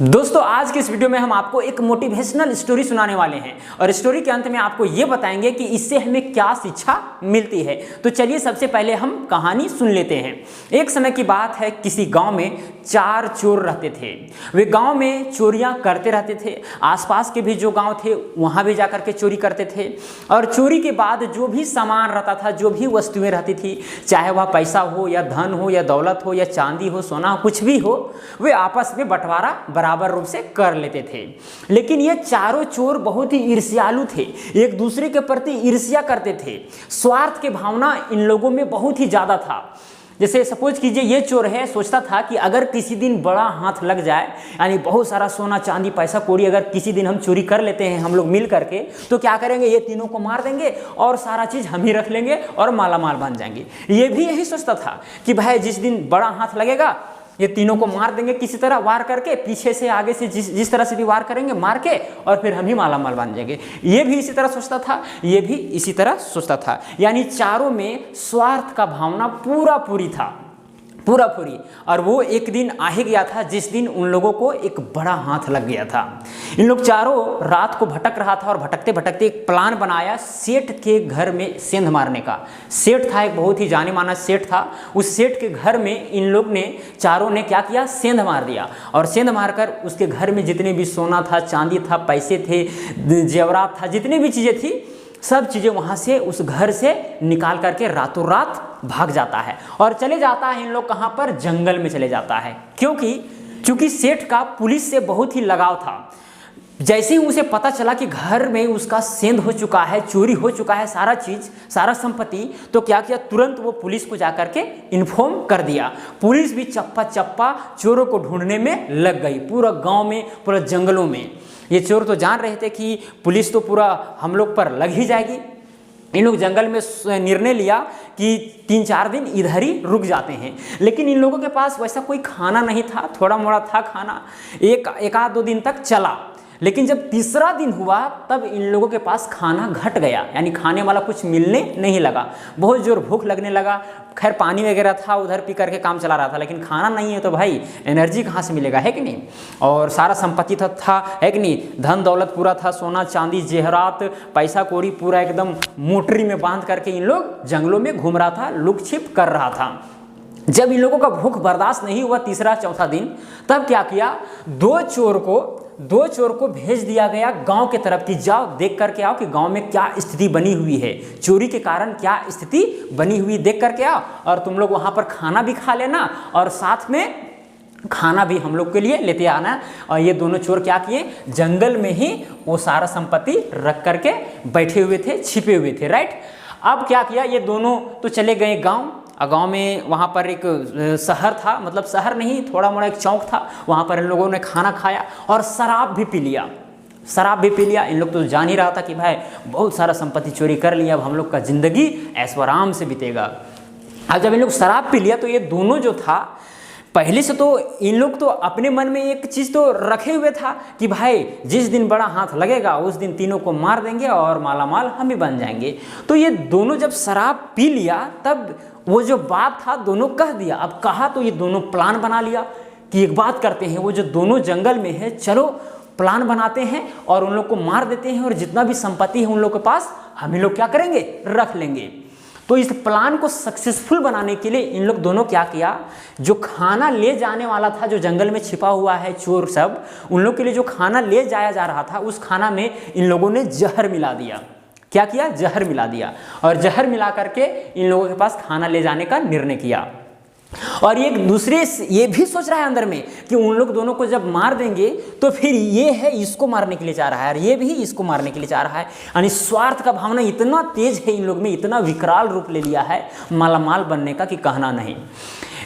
दोस्तों आज के इस वीडियो में हम आपको एक मोटिवेशनल स्टोरी सुनाने वाले हैं और स्टोरी के अंत में आपको ये बताएंगे कि इससे हमें क्या शिक्षा मिलती है। तो चलिए सबसे पहले हम कहानी सुन लेते हैं। एक समय की बात है, किसी गांव में 4 चोर रहते थे। वे गांव में चोरियां करते रहते थे। आसपास के भी जो गांव थे वहां भी जाकर के चोरी करते थे और चोरी के बाद जो भी सामान रहता था, जो भी वस्तुएं रहती थी, चाहे वह पैसा हो या धन हो या दौलत हो या चांदी हो, सोना हो, कुछ भी हो, वे आपस में बंटवारा बराबर रूप से कर लेते थे। लेकिन ये चारों चोर बहुत ही ईर्ष्यालु थे, एक दूसरे के प्रति ईर्ष्या करते थे। स्वार्थ की भावना इन लोगों में बहुत ही ज्यादा था। जैसे सपोज कीजिए ये चोर है, सोचता था कि अगर किसी दिन बड़ा हाथ लग जाए, यानी बहुत सारा सोना चांदी पैसा कौड़ी अगर किसी दिन हम चोरी कर लेते हैं हम लोग मिल करके, तो क्या करेंगे, ये तीनों को मार देंगे और सारा चीज हम ही रख लेंगे और माला माल बन जाएंगे। ये भी यही सोचता था कि भाई जिस दिन बड़ा हाथ लगेगा ये तीनों को मार देंगे, किसी तरह वार करके, पीछे से आगे से जिस तरह से भी वार करेंगे मार के, और फिर हम ही माला माल बन जाएंगे। ये भी इसी तरह सोचता था, ये भी इसी तरह सोचता था। यानी चारों में स्वार्थ का भावना पूरी था, पूरी। और वो एक दिन आ ही गया था जिस दिन उन लोगों को एक बड़ा हाथ लग गया था। इन लोग चारों रात को भटक रहा था और भटकते भटकते एक प्लान बनाया सेठ के घर में सेंध मारने का। सेठ था, एक बहुत ही जाने माना सेठ था। उस सेठ के घर में इन लोग ने चारों ने क्या किया, सेंध मार दिया। और सेंध मारकर उसके घर में जितने भी सोना था, चांदी था, पैसे थे, जेवरात था, जितनी भी चीज़ें थी, सब चीज़ें वहाँ से उस घर से निकाल करके रातों रात भाग जाता है और चले जाता है। इन लोग कहाँ पर, जंगल में चले जाता है। क्योंकि सेठ का पुलिस से बहुत ही लगाव था। जैसे ही उसे पता चला कि घर में उसका सेंध हो चुका है, चोरी हो चुका है, सारा चीज, सारा संपत्ति, तो क्या किया, तुरंत वो पुलिस को जाकर के इन्फॉर्म कर दिया। पुलिस भी चप्पा चप्पा चोरों को ढूंढने में लग गई, पूरा गांव में, पूरा जंगलों में। ये चोर तो जान रहे थे कि पुलिस तो पूरा हम लोग पर लग ही जाएगी। इन लोग जंगल में निर्णय लिया कि 3-4 दिन इधर ही रुक जाते हैं। लेकिन इन लोगों के पास वैसा कोई खाना नहीं था, थोड़ा मोड़ा था खाना, एक आध 2 दिन तक चला। लेकिन जब तीसरा दिन हुआ तब इन लोगों के पास खाना घट गया, यानी खाने वाला कुछ मिलने नहीं लगा। बहुत जोर भूख लगने लगा। खैर पानी वगैरह था, उधर पी करके काम चला रहा था, लेकिन खाना नहीं है तो भाई एनर्जी कहाँ से मिलेगा, है कि नहीं। और सारा संपत्ति तो था, है कि नहीं, धन दौलत पूरा था, सोना चांदी जेहरात पैसा कौड़ी पूरा एकदम मोटरी में बांध करके इन लोग जंगलों में घूम रहा था, लुक छिप कर रहा था। जब इन लोगों का भूख बर्दाश्त नहीं हुआ तीसरा चौथा दिन, तब क्या किया, दो चोर को भेज दिया गया गांव के तरफ कि जाओ देख करके आओ कि गांव में क्या स्थिति बनी हुई है, चोरी के कारण क्या स्थिति बनी हुई, देख करके आओ और तुम लोग वहां पर खाना भी खा लेना और साथ में खाना भी हम लोग के लिए लेते आना। और ये दोनों चोर क्या किए, जंगल में ही वो सारा संपत्ति रख करके बैठे हुए थे, छिपे हुए थे, राइट। अब क्या किया, ये दोनों तो चले गए गाँव। गांव में वहाँ पर एक शहर था, मतलब शहर नहीं, थोड़ा मोड़ा एक चौक था, वहाँ पर इन लोगों ने खाना खाया और शराब भी पी लिया। इन लोग तो जान ही रहा था कि भाई बहुत सारा संपत्ति चोरी कर लिया, अब हम लोग का जिंदगी ऐशो आराम से बीतेगा। अब जब इन लोग शराब पी लिया तो ये दोनों जो था, पहले से तो इन लोग तो अपने मन में एक चीज़ तो रखे हुए था कि भाई जिस दिन बड़ा हाथ लगेगा उस दिन तीनों को मार देंगे और माला माल हम ही बन जाएंगे। तो ये दोनों जब शराब पी लिया तब वो जो बात था दोनों कह दिया। अब कहा तो ये दोनों प्लान बना लिया कि एक बात करते हैं, वो जो दोनों जंगल में है, चलो प्लान बनाते हैं और उन लोग को मार देते हैं और जितना भी संपत्ति है उन लोग के पास हम ही लोग क्या करेंगे, रख लेंगे। तो इस प्लान को सक्सेसफुल बनाने के लिए इन लोग दोनों क्या किया, जो खाना ले जाने वाला था, जो जंगल में छिपा हुआ है चोर सब, उन लोग के लिए जो खाना ले जाया जा रहा था उस खाना में इन लोगों ने जहर मिला दिया। क्या किया, जहर मिला दिया और जहर मिला करके इन लोगों के पास खाना ले जाने का निर्णय किया। और एक दूसरे ये भी सोच रहा है अंदर में कि उन लोग दोनों को जब मार देंगे तो फिर ये है इसको मारने के लिए जा रहा है और ये भी इसको मारने के लिए जा रहा है। यानी स्वार्थ का भावना इतना तेज है इन लोग में, इतना विकराल रूप ले लिया है मालामाल बनने का कि कहना नहीं।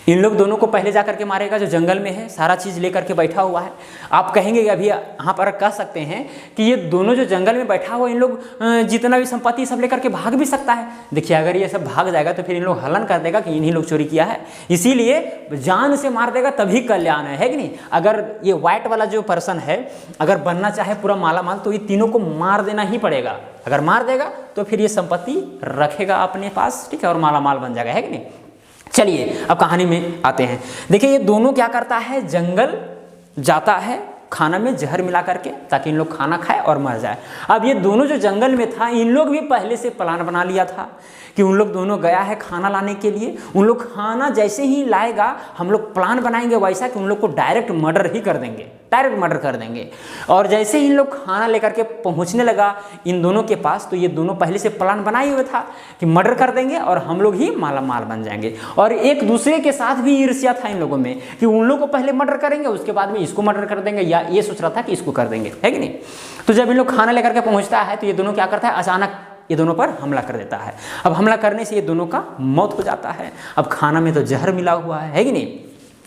इन लोग दोनों को पहले जाकर के मारेगा जो जंगल में है, सारा चीज़ लेकर के बैठा हुआ है। आप कहेंगे अभी यहाँ पर कह सकते हैं कि ये दोनों जो जंगल में बैठा हुआ, इन लोग जितना भी संपत्ति सब लेकर के भाग भी सकता है। देखिए अगर ये सब भाग जाएगा तो फिर इन लोग हलन कर देगा कि इन्हीं लोग चोरी किया है, इसीलिए जान से मार देगा तभी कल्याण है कि नहीं। अगर ये व्हाइट वाला जो पर्सन है अगर बनना चाहे पूरा माला माल तो ये तीनों को मार देना ही पड़ेगा। अगर मार देगा तो फिर ये संपत्ति रखेगा अपने पास, ठीक है, और माला माल बन जाएगा, है कि नहीं। चलिए अब कहानी में आते हैं। देखिए ये दोनों क्या करता है, जंगल जाता है, खाना में जहर मिला करके, ताकि इन लोग खाना खाए और मर जाए। अब ये दोनों जो जंगल में था, इन लोग भी पहले से प्लान बना लिया था कि उन लोग दोनों गया है खाना लाने के लिए। उन लोग खाना जैसे ही लाएगा, हम लोग प्लान बनाएंगे वैसा कि उन लोग को डायरेक्ट मर्डर ही कर देंगे, डायरेक्ट मर्डर कर देंगे। और जैसे ही इन लोग खाना लेकर के पहुंचने लगा इन दोनों के पास, तो ये दोनों पहले से प्लान बनाए हुए था कि मर्डर कर देंगे और हम लोग ही माला माल बन जाएंगे। और एक दूसरे के साथ भी ईर्ष्या था इन लोगों में कि उन लोगों को पहले मर्डर करेंगे, उसके बाद में इसको मर्डर कर देंगे, या ये सोच रहा था कि इसको कर देंगे, है कि नहीं। तो जब इन लोग खाना लेकर के पहुंचता है तो ये दोनों क्या करता है, अचानक ये दोनों पर हमला कर देता है। अब हमला करने से ये दोनों का मौत हो जाता है। अब खाना में तो जहर मिला हुआ है कि नहीं।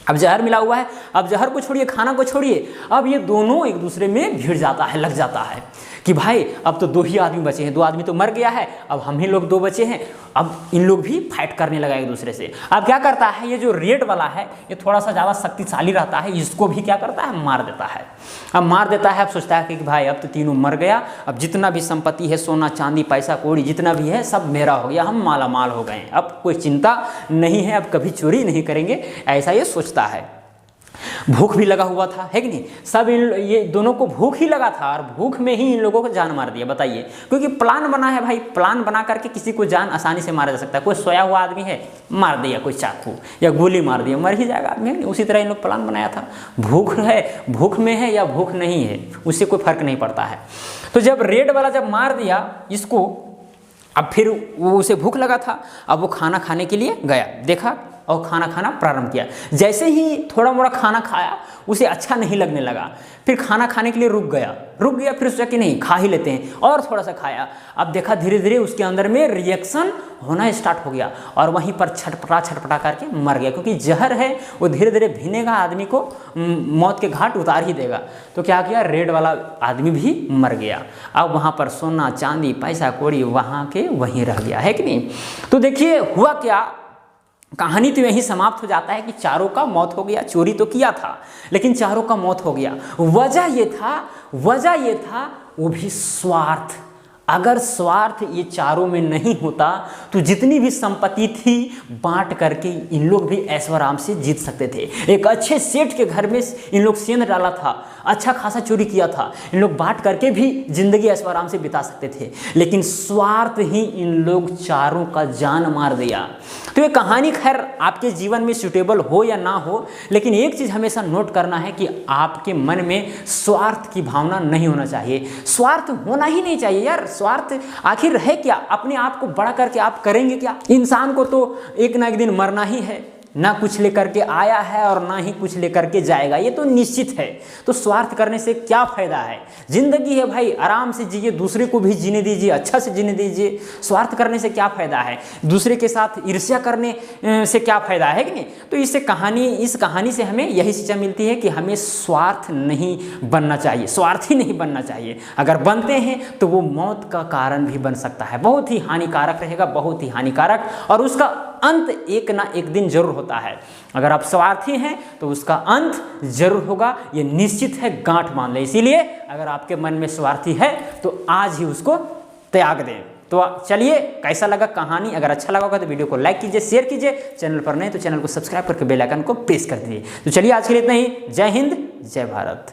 अब जहर मिला हुआ है, अब जहर को छोड़िए, खाना को छोड़िए, अब ये दोनों एक दूसरे में भिड़ जाता है, लग जाता है कि भाई अब तो 2 ही आदमी बचे हैं, 2 आदमी तो मर गया है, अब हम ही लोग 2 बचे हैं। अब इन लोग भी फाइट करने लगा एक दूसरे से। अब क्या करता है, ये जो रेड वाला है ये थोड़ा सा ज़्यादा शक्तिशाली रहता है, इसको भी क्या करता है, मार देता है। अब मार देता है, अब सोचता है कि भाई अब तो तीनों मर गया, अब जितना भी संपत्ति है, सोना चांदी पैसा कौड़ी जितना भी है सब मेरा हो गया, हम माला माल हो गए, अब कोई चिंता नहीं है, अब कभी चोरी नहीं करेंगे, ऐसा ये सोचता है। भूख भी लगा हुआ था, है कि नहीं। सब ये दोनों को भूख ही लगा था और भूख में ही इन लोगों को जान मार दिया, बताइए। क्योंकि प्लान बना है भाई, प्लान बना करके किसी को जान आसानी से मारा जा सकता है। कोई सोया हुआ आदमी है, मार दिया कोई चाकू या गोली मार दिया, मर ही जाएगा आदमी, है। उसी तरह इन लोग प्लान बनाया था। भूख है, भूख में है या भूख नहीं है, उससे कोई फर्क नहीं पड़ता है। तो जब रेड वाला जब मार दिया इसको, अब फिर वो उसे भूख लगा था, अब वो खाना खाने के लिए गया, देखा और खाना खाना प्रारंभ किया। जैसे ही थोड़ा मोड़ा खाना खाया उसे अच्छा नहीं लगने लगा, फिर खाना खाने के लिए रुक गया, फिर सोचा कि नहीं खा ही लेते हैं, और थोड़ा सा खाया। अब देखा धीरे धीरे उसके अंदर में रिएक्शन होना स्टार्ट हो गया और वहीं पर छटपटा करके मर गया। क्योंकि जहर है वो धीरे धीरे भीनेगा, आदमी को मौत के घाट उतार ही देगा। तो क्या किया, रेड वाला आदमी भी मर गया। अब वहाँ पर सोना चांदी पैसा कौड़ी वहाँ के वहीं रह गया, है कि नहीं। तो देखिए हुआ क्या, कहानी तो यही समाप्त हो जाता है कि चारों का मौत हो गया। चोरी तो किया था लेकिन चारों का मौत हो गया। वजह ये था वो भी स्वार्थ। अगर स्वार्थ ये चारों में नहीं होता तो जितनी भी संपत्ति थी बांट करके इन लोग भी ऐश्वर्य आराम से जीत सकते थे। एक अच्छे सेठ के घर में इन लोग सेंध डाला था, अच्छा खासा चोरी किया था, इन लोग बांट करके भी जिंदगी ऐश्वर्य आराम से बिता सकते थे। लेकिन स्वार्थ ही इन लोग चारों का जान मार दिया। तो ये कहानी खैर आपके जीवन में सूटेबल हो या ना हो, लेकिन एक चीज़ हमेशा नोट करना है कि आपके मन में स्वार्थ की भावना नहीं होना चाहिए। स्वार्थ होना ही नहीं चाहिए यार। स्वार्थ आखिर है क्या, अपने आप को बड़ा करके आप करेंगे क्या। इंसान को तो एक ना एक दिन मरना ही है, ना कुछ लेकर के आया है और ना ही कुछ लेकर के जाएगा, ये तो निश्चित है। तो स्वार्थ करने से क्या फायदा है। जिंदगी है भाई, आराम से जिए, दूसरे को भी जीने दीजिए, अच्छा से जीने दीजिए। स्वार्थ करने से क्या फायदा है, दूसरे के साथ ईर्ष्या करने से क्या फायदा है कि नहीं। तो इस कहानी से हमें यही शिक्षा मिलती है कि हमें स्वार्थ नहीं बनना चाहिए, स्वार्थी नहीं बनना चाहिए। अगर बनते हैं तो वो मौत का कारण भी बन सकता है, बहुत ही हानिकारक रहेगा, बहुत ही हानिकारक, और उसका अंत एक ना एक दिन जरूर होता है। अगर आप स्वार्थी हैं तो उसका अंत जरूर होगा, ये निश्चित है, गांठ मान ले। इसीलिए अगर आपके मन में स्वार्थी है तो आज ही उसको त्याग दें। तो चलिए, कैसा लगा कहानी, अगर अच्छा लगा होगा तो वीडियो को लाइक कीजिए, शेयर कीजिए, चैनल पर नए तो चैनल को सब्सक्राइब करके बेल आइकन को प्रेस कर दीजिए। तो चलिए आज के लिए इतना ही। जय हिंद, जय भारत।